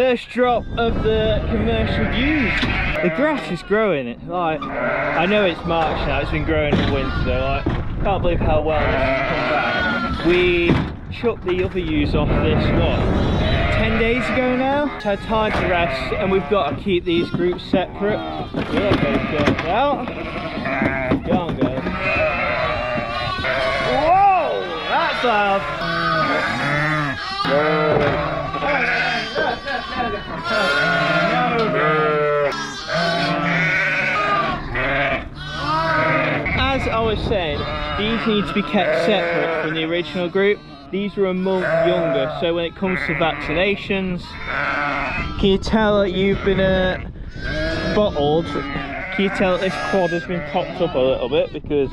First drop of the commercial ewes. The grass is growing. Like, I know it's March now, it's been growing all winter, so like, can't believe how well this has come back. We chucked the other ewes off this, what, 10 days ago now? So had time to rest, and we've got to keep these groups separate. Yeah, those girls out. Go on, girls. Whoa! That's loud. As I was saying, these need to be kept separate from the original group. These are a month younger, so when it comes to vaccinations, can you tell that you've been bottled? Can you tell that this quad has been popped up a little bit because,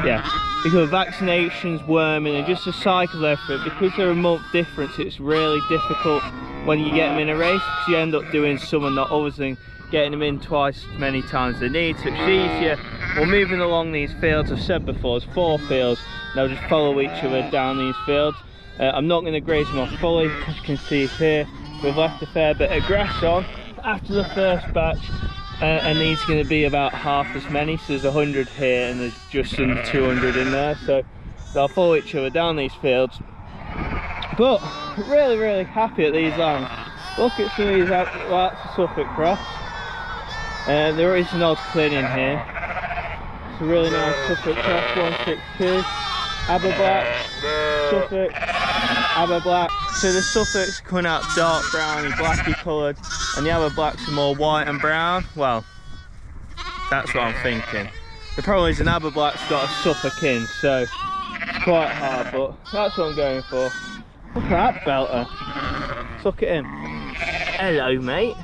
yeah, because vaccinations, worming, and just a cycle effort, because they're a month difference, it's really difficult when you get them in a race, because you end up doing some and not others, and getting them in twice as many times as they need, so it's easier. We're moving along these fields. I've said before, there's 4 fields, they'll just follow each other down these fields. I'm not going to graze them off fully, as you can see here. We've left a fair bit of grass on after the first batch, and these are going to be about half as many, so there's 100 here and there's just under 200 in there, so they'll follow each other down these fields. But really happy at these lambs. Look at some of these lots of Suffolk cross. There is an odd clean in here. It's a really nice Suffolk cross 162. Aber Black, Suffolk, Aber Black. So the Suffolk's coming out dark browny, blacky coloured, and the Aber Blacks are more white and brown. Well, that's what I'm thinking. The problem is an Aber Black's got a Suffolk in, so it's quite hard, but that's what I'm going for. Look at that belter. Suck it in. Hello, mate.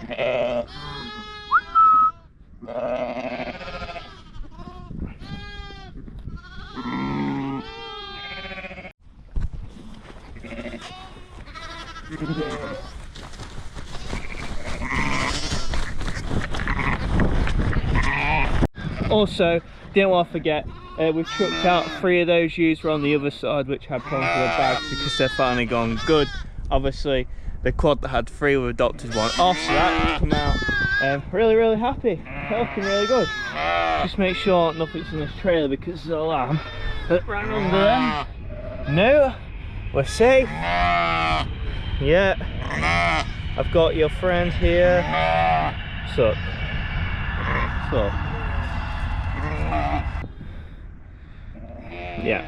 Also, didn't want to forget, we've chucked out 3 of those ewes on the other side which had problems with their bags because they're finally gone good. Obviously the quad that had 3, we've adopted 1 off, so that come out really happy. They're looking really good. Just make sure nothing's in this trailer because there's a lamb that ran under there. No, we're safe. Yeah, I've got your friend here. Sup. Yeah.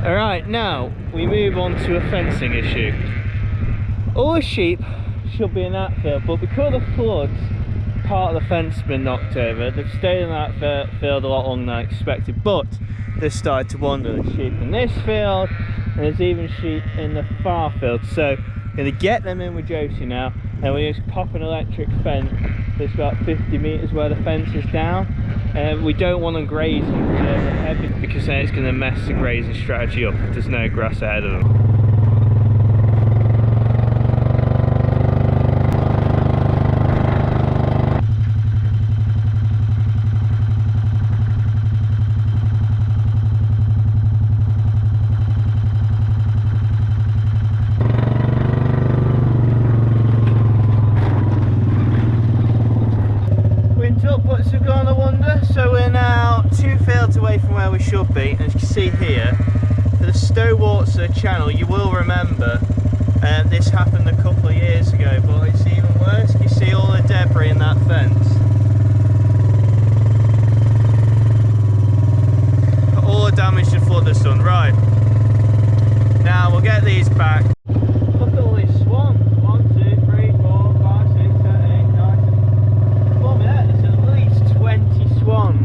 Alright, now we move on to a fencing issue. All the sheep should be in that field, but because of the floods, part of the fence has been knocked over. They've stayed in that field a lot longer than I expected, but they've started to wander. There's sheep in this field, and there's even sheep in the far field. So I'm going to get them in with Josie now, and we just pop an electric fence that's about 50 metres where the fence is down. We don't want them grazing heavy, because then it's going to mess the grazing strategy up if there's no grass ahead of them. So we're now 2 fields away from where we should be, and as you can see here, for the Stowater channel, you will remember this happened a couple of years ago, but it's even worse. You see all the debris in that fence. All the damage the flood has done. Right, now we'll get these back. Look at all these swans. 1, 2, 3, 4, 5, 6, 7, 8, 9, 10. Come on, there's at least 20 swans.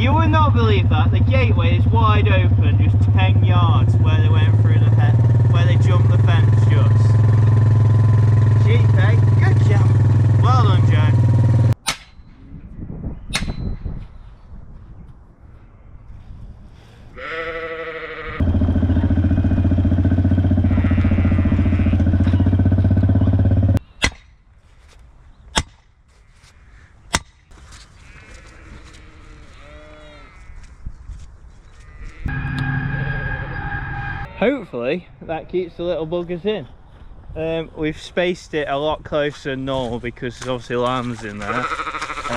You would not believe that. The gateway is wide open, just 10 yards where they went through the head, where they jumped the fence just. Cheap, eh? Good job. Well done, Joe. Hopefully that keeps the little buggers in. We've spaced it a lot closer than normal because there's obviously lambs in there.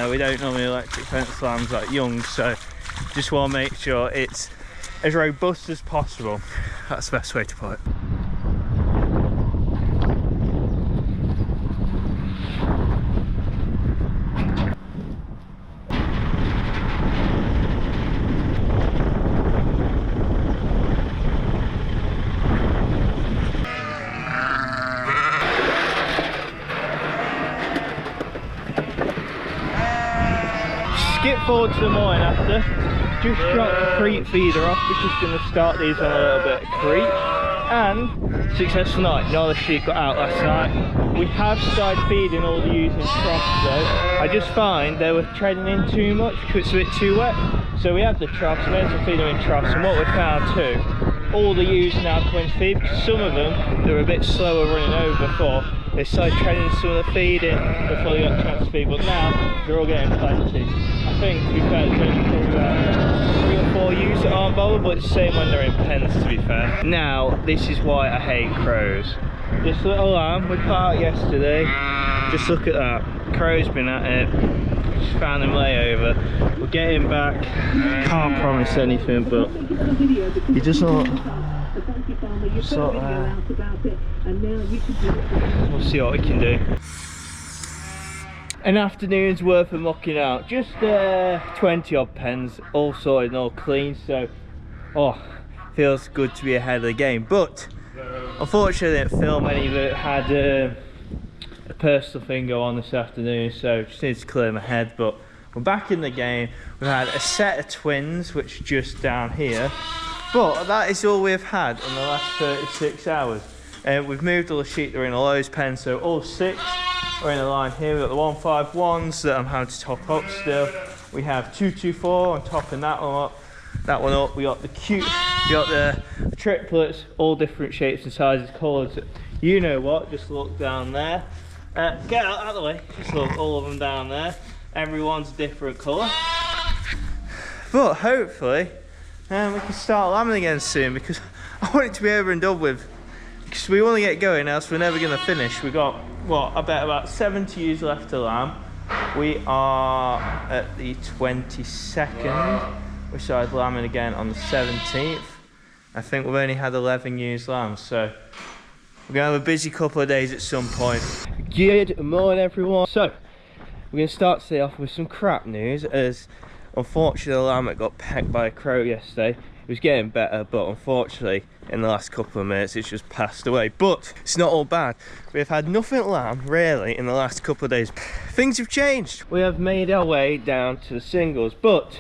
We don't normally electric fence lambs that young, so just want to make sure it's as robust as possible. That's the best way to put it. Skip forward to the morning after, just dropped the creep feeder off. We're just going to start these on a little bit of creep, and successful night. No, the sheep got out last night. We have started feeding all the ewes in troughs though. I just find they were treading in too much because it's a bit too wet, so we have the troughs, we had to feed them in troughs. And what we found too, all the ewes now coming to feed, because some of them they were a bit slower running over before. They started treading some of the feed in before they got a chance to feed, but now they're all getting plenty. I think, to be fair, there's only probably about 3 or 4 ewes that aren't bothered, but it's the same when they're in pens, to be fair. Now, this is why I hate crows. This little lamb we put out yesterday, just look at that. Crow's been at it, just found him layover. We'll get him back. Can't promise anything, but he does not. Sort we'll see what we can do. An afternoon's worth of mucking out, just 20 odd pens, all sorted and all clean, so feels good to be ahead of the game. But unfortunately I didn't film any of it. Had a personal thing go on this afternoon, so just need to clear my head. But we're back in the game. We've had a set of twins, which are just down here, but that is all we've had in the last 36 hours. We've moved all the sheep that are in the Lowe's pen, so all 6 are in a line here. We've got the 151s that I'm having to top up still. We have 224 on top of that one up. We got the triplets, all different shapes and sizes, colours. You know what, just look down there. Get out of the way, just look, all of them down there. Everyone's a different colour. But hopefully, we can start lambing again soon, because I want it to be over and done with. Because we want to get going, else we're never going to finish. We got, what, I bet about 70 ewes left to lamb. We are at the 22nd. We started lambing again on the 17th. I think we've only had 11 ewes lamb, so we're going to have a busy couple of days at some point. Good morning, everyone. So, we're going to start today off with some crap news, as unfortunately the lamb that got pecked by a crow yesterday, it was getting better, but unfortunately in the last couple of minutes it's just passed away. But it's not all bad. We've had nothing lamb really in the last couple of days. Things have changed. We have made our way down to the singles, but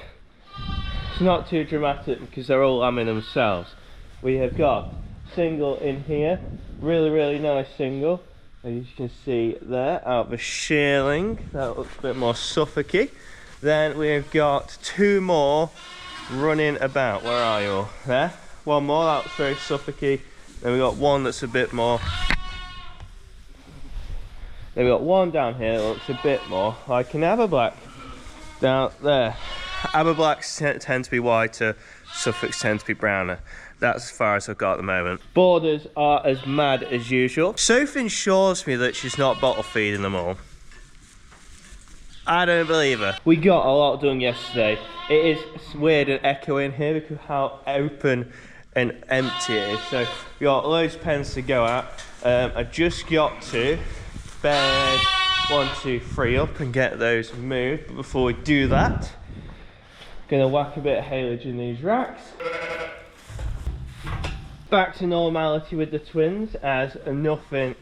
it's not too dramatic because they're all lambing themselves. We have got single in here, really nice single, as you can see there, out of a shearling. That looks a bit more Suffolky. Then we've got 2 more running about. Where are you all? There. 1 more, that looks very Suffolky. Then we got 1 that's a bit more. Then we got 1 down here that looks a bit more like an Aberblack down there. Aberblacks tend to be whiter, Suffolks tend to be browner. That's as far as I've got at the moment. Borders are as mad as usual. Sophie assures me that she's not bottle feeding them all. I don't believe her. We got a lot done yesterday. It is weird and echoing here because of how open and empty it is. So we got loads of pens to go at. I just got to bed 1, 2, 3 up and get those moved. But before we do that, gonna whack a bit of haylage in these racks. Back to normality with the twins, as nothing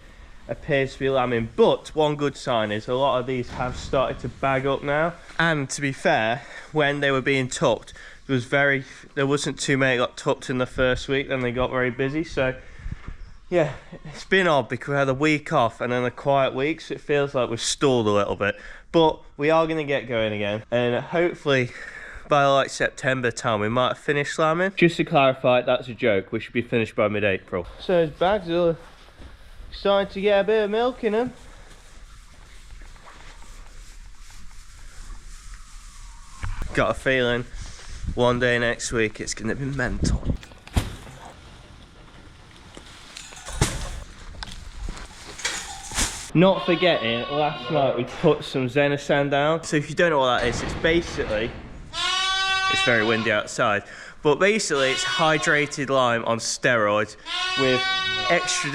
appears to be lambing. But one good sign is a lot of these have started to bag up now. And to be fair, when they were being tucked, there wasn't too many got tucked in the first week, then they got very busy. So yeah, it's been odd because we had a week off and then a quiet week, so it feels like we've stalled a little bit. But we are going to get going again, and hopefully by like September time we might have finished lambing. Just to clarify, that's a joke. We should be finished by mid-April. So his bags are starting to get a bit of milk in them. Got a feeling one day next week it's going to be mental. Not forgetting, last night we put some Zenosand down. So if you don't know what that is, it's basically, it's very windy outside, but basically it's hydrated lime on steroids with extra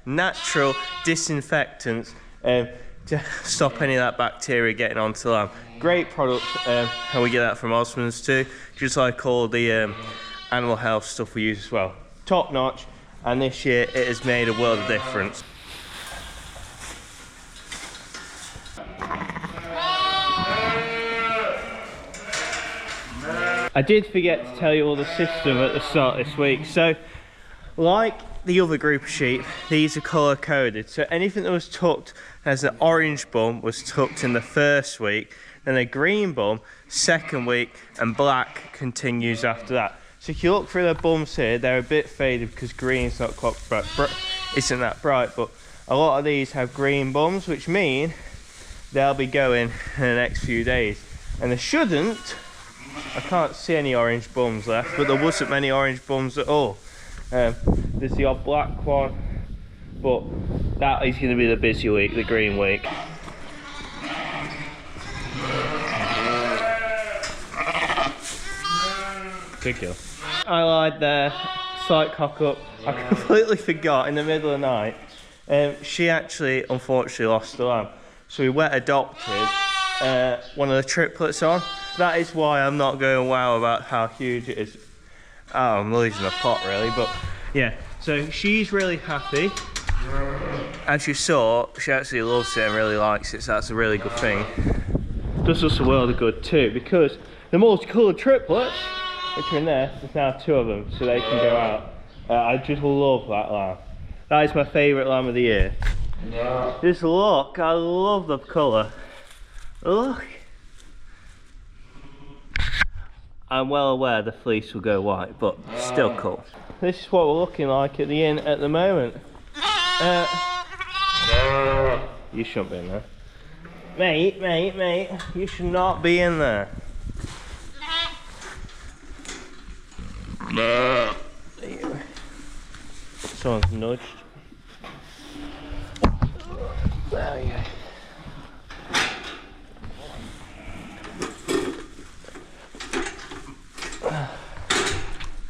natural disinfectants to stop any of that bacteria getting onto lamb. Great product, and we get that from Osmonds too, just like all the animal health stuff we use as well. Top notch. And this year it has made a world of difference. I did forget to tell you all the system at the start this week. So, like the other group of sheep, these are colour coded. So anything that was tucked as an orange bum was tucked in the first week, then a green bum second week, and black continues after that. So if you look through their bums here, they're a bit faded because green's not quite isn't that bright, but a lot of these have green bums, which mean they'll be going in the next few days. And they shouldn't, I can't see any orange bums left, but there wasn't many orange bums at all. There's the odd black one, but that is going to be the busy week, the green week. Good girl. I lied there, slight cock up. I completely forgot in the middle of the night. She actually, unfortunately, lost the lamb. So we wet adopted one of the triplets on. That is why I'm not going wow about how huge it is. Oh, I'm losing the plot really, but yeah. So she's really happy. As you saw, she actually loves it and really likes it, so that's a really good thing. Does us a world of good too, because the multicoloured triplets, which are in there, there's now 2 of them, so they can go out. I just love that lamb. That is my favourite lamb of the year. Yeah. Just look, I love the colour. Look. I'm well aware the fleece will go white, but still cool. This is what we're looking like at the inn at the moment. You shouldn't be in there. Mate, you should not be in there. Someone's nudged. There we go.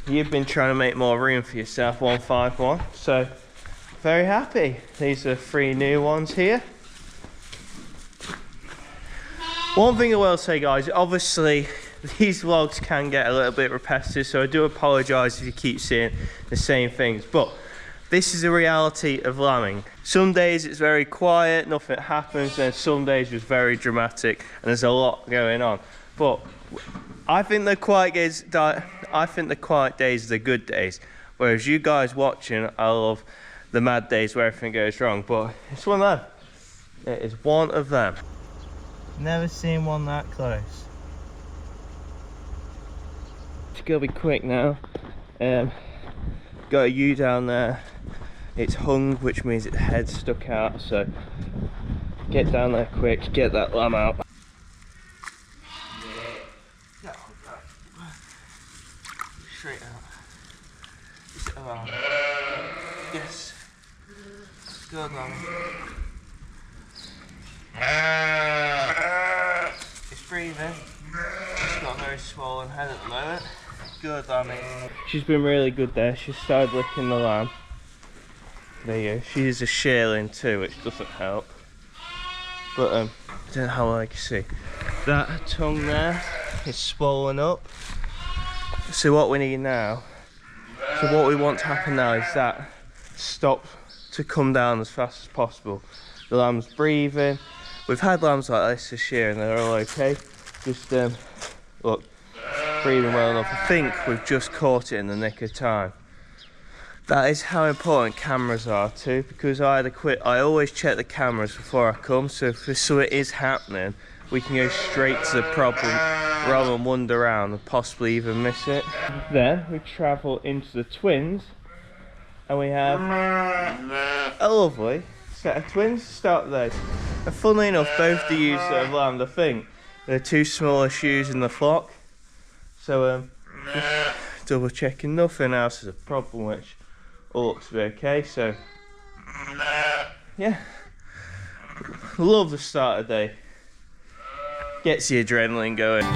You've been trying to make more room for yourself, 151, so very happy. These are 3 new ones here. One thing I will say, guys, obviously these vlogs can get a little bit repetitive, so I do apologise if you keep seeing the same things, but this is a reality of lambing. Some days it's very quiet, nothing happens, and some days it's very dramatic and there's a lot going on. But I think the quiet days are the good days, whereas you guys watching, I love the mad days where everything goes wrong, but it's one of them. It is one of them. Never seen one that close. It's gonna be quick now. Got a ewe down there. It's hung, which means its head's stuck out, so get down there quick, get that lamb out. Straight out. Yes. Good lamb. It's breathing. It's got a very swollen head at the moment. Good lambing. She's been really good there. She started licking the lamb. There you go. She is a shearling too, which doesn't help. But I don't know how well I can see. That tongue there is swollen up. So what we need now, so what we want to happen now is that stop to come down as fast as possible. The lamb's breathing. We've had lambs like this year and they're all okay. Just look, breathing well enough. I think we've just caught it in the nick of time. That is how important cameras are too, because I always check the cameras before I come, so if something is happening, we can go straight to the problem rather than wander around and possibly even miss it. Then we travel into the twins and we have a lovely set of twins to start the day. And funnily enough, both the ewes that have lambed, I think they're two smallest ewes in the flock. So just double checking nothing else is a problem, which all looks to be okay. So yeah, love the start of the day. Gets the adrenaline going.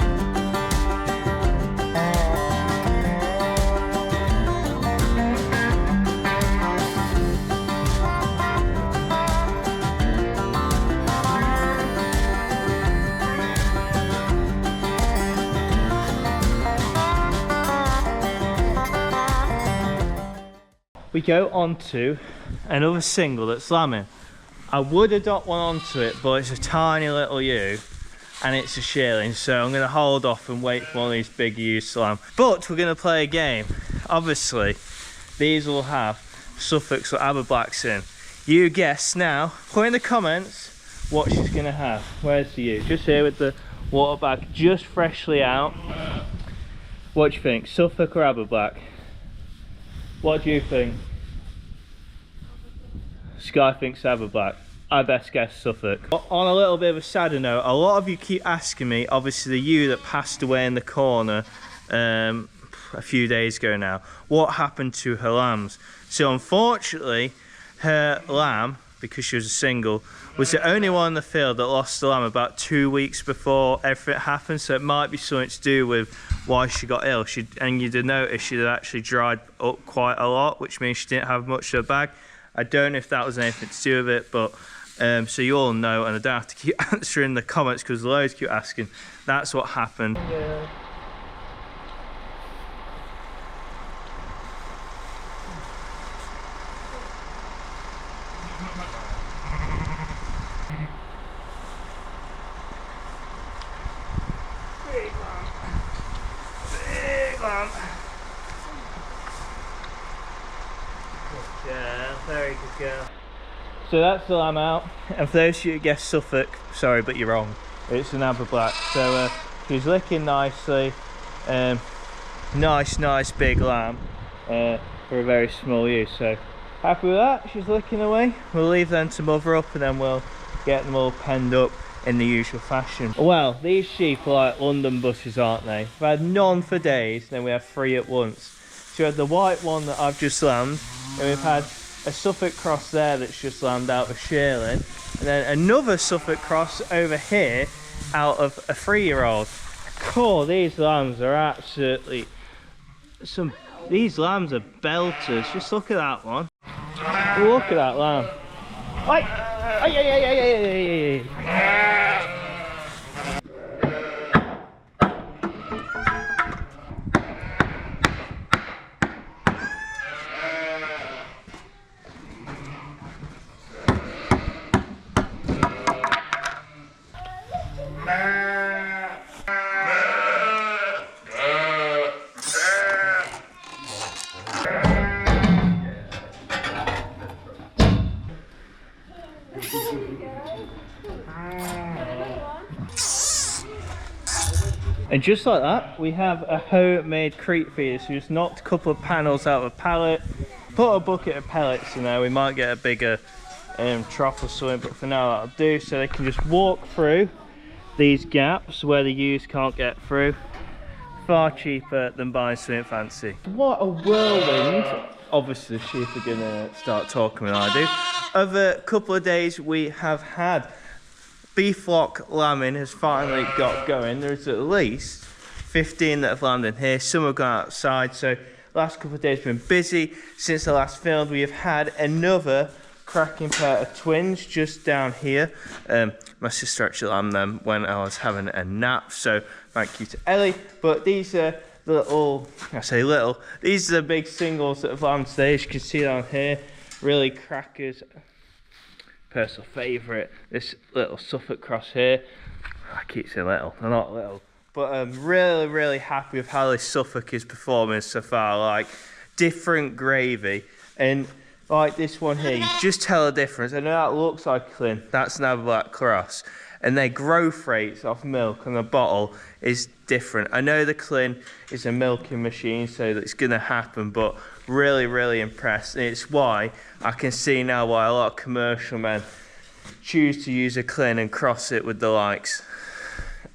We go on to another single that's lambing. I would adopt one onto it, but it's a tiny little ewe and it's a shearling, so I'm going to hold off and wait for one of these big ewes to lamb. But we're going to play a game. Obviously, these will have Suffolks or Aberblacks in. You guess now, put in the comments what she's going to have. Where's the ewe? Just here with the water bag just freshly out. What do you think, Suffolk or Aberblack? What do you think? Sky thinks Aberblack. I best guess Suffolk. On a little bit of a sadder note, a lot of you keep asking me, obviously the ewe that passed away in the corner a few days ago now, what happened to her lambs? So unfortunately, her lamb, because she was a single, was the only one in the field that lost the lamb about 2 weeks before everything happened. So it might be something to do with why she got ill. And you did notice she had actually dried up quite a lot, which means she didn't have much of a bag. I don't know if that was anything to do with it, but so you all know, and I don't have to keep answering the comments because loads keep asking. That's what happened. Yeah. Big lamb. Big lamb. Good girl, very good girl. So that's the lamb out, and for those of you who guessed Suffolk, sorry but you're wrong, it's an Aberblack. So she's licking nicely, nice big lamb for a very small ewe. So happy with that, she's licking away. We'll leave them to mother up and then we'll get them all penned up in the usual fashion. Well, these sheep are like London buses, aren't they? We've had none for days, then we have 3 at once. So we had the white one that I've just lambed, and we've had a Suffolk cross there that's just lambed out of shearling, and then another Suffolk cross over here out of a 3-year-old. Cool, these lambs are absolutely these lambs are belters. Just look at that one. Look at that lamb. And just like that, we have a homemade creep feeder. So just knocked a couple of panels out of a pallet, put a bucket of pellets in there. We might get a bigger trough or something, but for now that'll do. So they can just walk through these gaps where the ewes can't get through. Far cheaper than buying something fancy. What a whirlwind. Obviously the sheep are gonna start talking when I do. Over a couple of days we have had beef flock lambing has finally got going. There's at least 15 that have landed here. Some have gone outside. So last couple of days have been busy. Since the last filmed, we have had another cracking pair of twins just down here. My sister actually lambed them when I was having a nap. So thank you to Ellie. But these are the little, I say little, these are the big singles that have lambed today. As you can see down here, really crackers. Personal favourite, this little Suffolk cross here. I keep saying little, they're not little. But I'm really happy with how this Suffolk is performing so far. Like, different gravy. And like this one here, you just tell the difference. I know that looks like Clyn, that's now Black Cross. And their growth rates off milk on the bottle is different. I know the Clyn is a milking machine, so that's gonna happen, but really impressed. And it's why I can see now why a lot of commercial men choose to use a Clyn and cross it with the likes,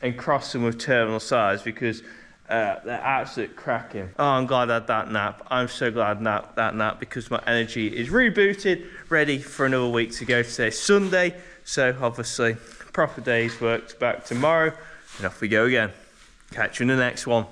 and cross them with terminal size, because they're absolute cracking. Oh, I'm glad I had that nap. I'm so glad that nap, because my energy is rebooted, ready for another week to go. Today's Sunday, so obviously proper day's work back tomorrow, and off we go again. Catch you in the next one.